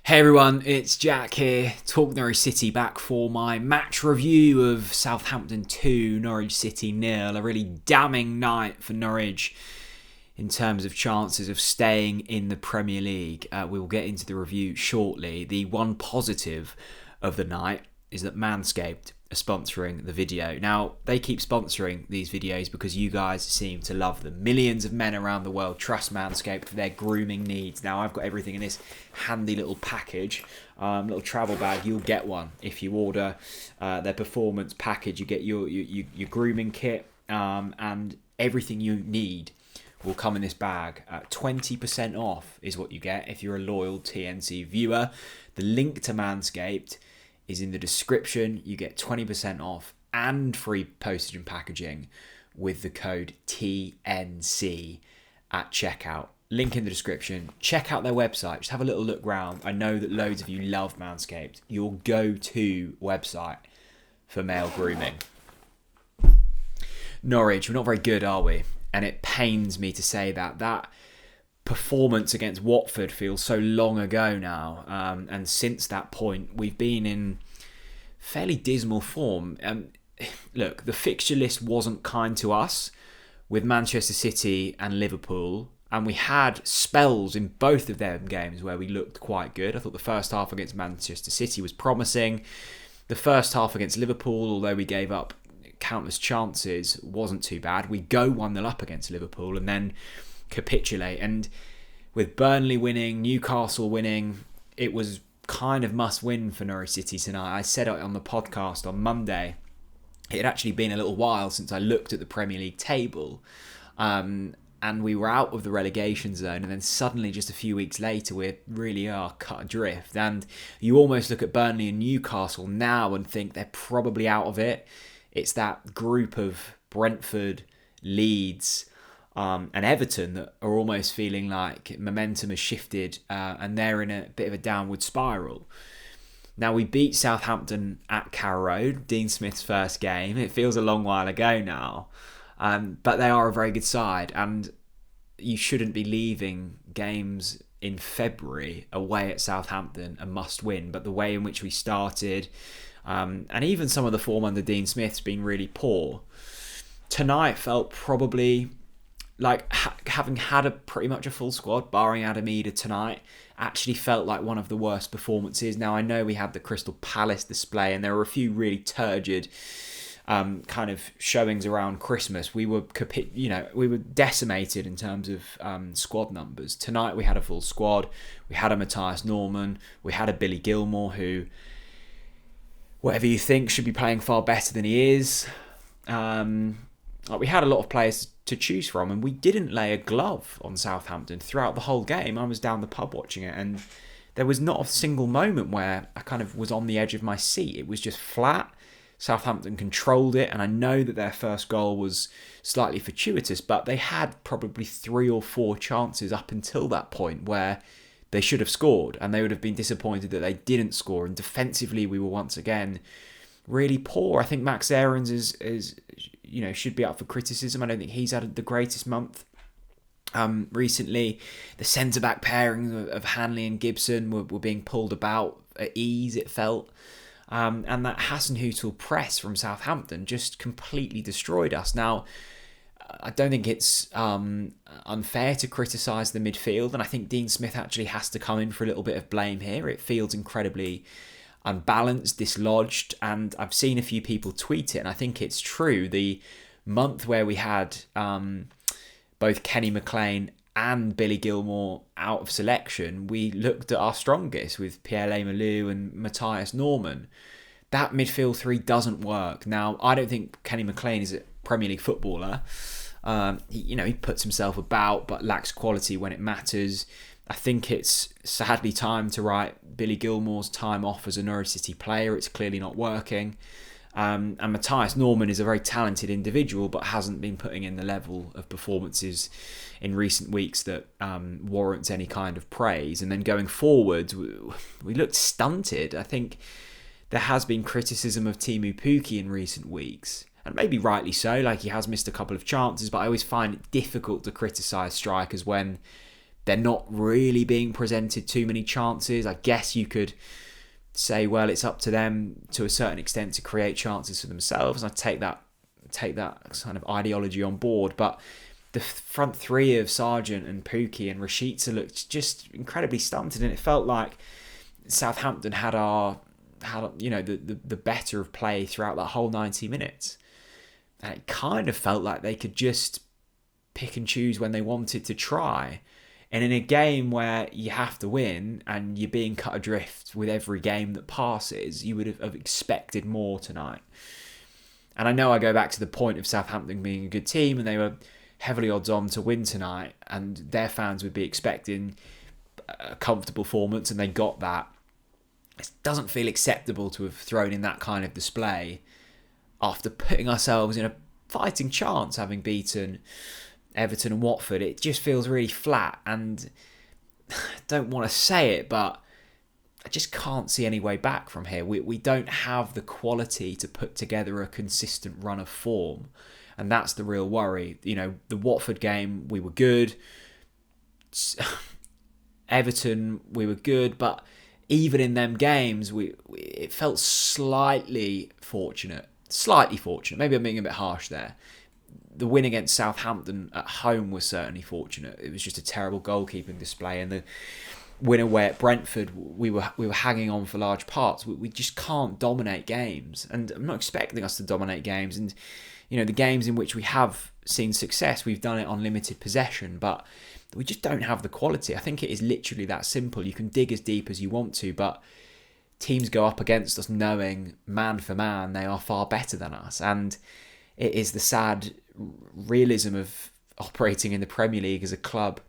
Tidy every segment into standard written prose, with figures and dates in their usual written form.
Hey everyone, it's Jack here, Talk Norwich City, back for my match review of Southampton 2, Norwich City 0. A really damning night for Norwich in terms of chances of staying in the Premier League. We will get into the review shortly. The one positive of the night is that Manscaped are sponsoring the video. Now, they keep sponsoring these videos because you guys seem to love them. Millions of men around the world trust Manscaped for their grooming needs. Now, I've got everything in this handy little package, little travel bag. You'll get one if you order their performance package. You get your grooming kit and everything you need will come in this bag. 20% off is what you get if you're a loyal TNC viewer. The link to Manscaped is in the description. You get 20% off and free postage and packaging with the code TNC at checkout. Link in the description. Check out their website. Just have a little look round. I know that loads of you love Manscaped. Your go-to website for male grooming. Norwich, we're not very good, are we? And it pains me to say that performance against Watford feels so long ago now, and since that point we've been in fairly dismal form. Look, the fixture list wasn't kind to us with Manchester City and Liverpool, and we had spells in both of them games where we looked quite good. I thought the first half against Manchester City was promising. The first half against Liverpool, although we gave up countless chances, wasn't too bad. We go 1-0 up against Liverpool and then capitulate, and with Burnley winning, Newcastle winning, it was kind of must win for Norwich City tonight. I said it on the podcast on Monday. It had actually been a little while since I looked at the Premier League table, and we were out of the relegation zone, and then suddenly just a few weeks later we really are cut adrift, and you almost look at Burnley and Newcastle now and think they're probably out of it. It's that group of Brentford, Leeds, and Everton that are almost feeling like momentum has shifted and they're in a bit of a downward spiral. Now, we beat Southampton at Carrow Road, Dean Smith's first game. It feels a long while ago now, but they are a very good side, and you shouldn't be leaving games in February away at Southampton a must win. But the way in which we started, and even some of the form under Dean Smith's been really poor. Tonight felt probably like having had pretty much a full squad, barring Adam Eder tonight, actually felt like one of the worst performances. Now, I know we had the Crystal Palace display and there were a few really turgid kind of showings around Christmas. We were decimated in terms of squad numbers. Tonight we had a full squad. We had a Matthias Norman. We had a Billy Gilmour who, whatever you think, should be playing far better than he is. We had a lot of players to choose from, and we didn't lay a glove on Southampton throughout the whole game. I was down the pub watching it, and there was not a single moment where I kind of was on the edge of my seat. It was just flat. Southampton controlled it, and I know that their first goal was slightly fortuitous, but they had probably 3 or 4 chances up until that point where they should have scored, and they would have been disappointed that they didn't score. And defensively, we were once again really poor. I think Max Aarons is should be up for criticism. I don't think he's had the greatest month recently. The centre-back pairing of Hanley and Gibson were being pulled about at ease, it felt. And that Hasenhüttl press from Southampton just completely destroyed us. Now, I don't think it's unfair to criticise the midfield, and I think Dean Smith actually has to come in for a little bit of blame here. It feels incredibly unbalanced, dislodged, and I've seen a few people tweet it, and I think it's true. The month where we had both Kenny McLean and Billy Gilmour out of selection, we looked at our strongest with Pierre Lemalou and Matthias Norman. That midfield three doesn't work. Now, I don't think Kenny McLean is a Premier League footballer. He puts himself about, but lacks quality when it matters. I think it's sadly time to write Billy Gilmour's time off as a Norwich City player. It's clearly not working. And Matthias Norman is a very talented individual, but hasn't been putting in the level of performances in recent weeks that warrants any kind of praise. And then going forward, we looked stunted. I think there has been criticism of Teemu Pukki in recent weeks. and maybe rightly so. Like, he has missed a couple of chances, but I always find it difficult to criticise strikers when they're not really being presented too many chances. I guess you could say, well, it's up to them to a certain extent to create chances for themselves, and I take that kind of ideology on board. But the front three of Sargent and Pukki and Rashica looked just incredibly stunted, and it felt like Southampton had the better of play throughout that whole 90 minutes. And it kind of felt like they could just pick and choose when they wanted to try. And in a game where you have to win and you're being cut adrift with every game that passes, you would have expected more tonight. And I know I go back to the point of Southampton being a good team, and they were heavily odds on to win tonight, and their fans would be expecting a comfortable performance, and they got that. It doesn't feel acceptable to have thrown in that kind of display after putting ourselves in a fighting chance, having beaten Everton and Watford. It just feels really flat, and I don't want to say it, but I just can't see any way back from here. We don't have the quality to put together a consistent run of form, and that's the real worry. The Watford game, we were good. Everton, we were good, but even in them games, it felt slightly fortunate. Maybe I'm being a bit harsh there. The win against Southampton at home was certainly fortunate. It was just a terrible goalkeeping display, and the win away at Brentford, we were hanging on for large parts. We just can't dominate games, and I'm not expecting us to dominate games. And the games in which we have seen success, we've done it on limited possession, but we just don't have the quality. I think it is literally that simple. You can dig as deep as you want to, but teams go up against us knowing, man for man, they are far better than us. And it is the sad realism of operating in the Premier League as a club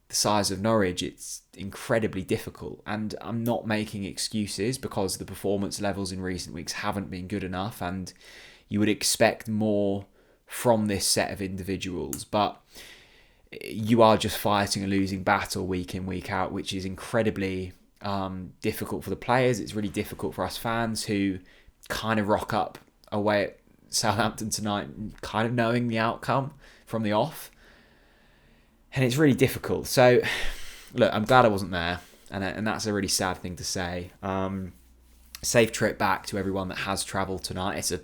the size of Norwich. It's incredibly difficult, and I'm not making excuses, because the performance levels in recent weeks haven't been good enough, and you would expect more from this set of individuals, but you are just fighting a losing battle week in, week out, which is incredibly difficult for the players. It's really difficult for us fans who kind of rock up away at Southampton tonight kind of knowing the outcome from the off, and it's really difficult. So look, I'm glad I wasn't there, and that's a really sad thing to say. Safe trip back to everyone that has travelled tonight. It's a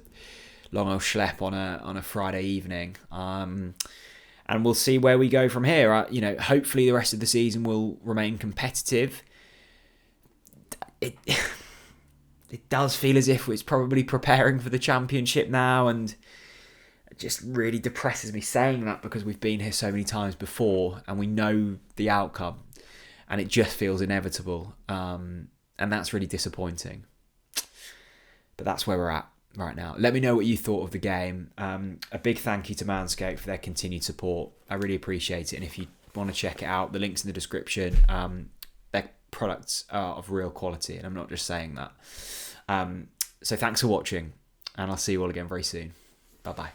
long old schlep on a Friday evening, and we'll see where we go from here. Hopefully the rest of the season will remain competitive. It does feel as if it's probably preparing for the Championship now, and it just really depresses me saying that, because we've been here so many times before and we know the outcome, and it just feels inevitable, and that's really disappointing. But that's where we're at right now. Let me know what you thought of the game. A big thank you to Manscaped for their continued support. I really appreciate it, and if you want to check it out, the link's in the description. Their products are of real quality, and I'm not just saying that. So thanks for watching, and I'll see you all again very soon. Bye bye.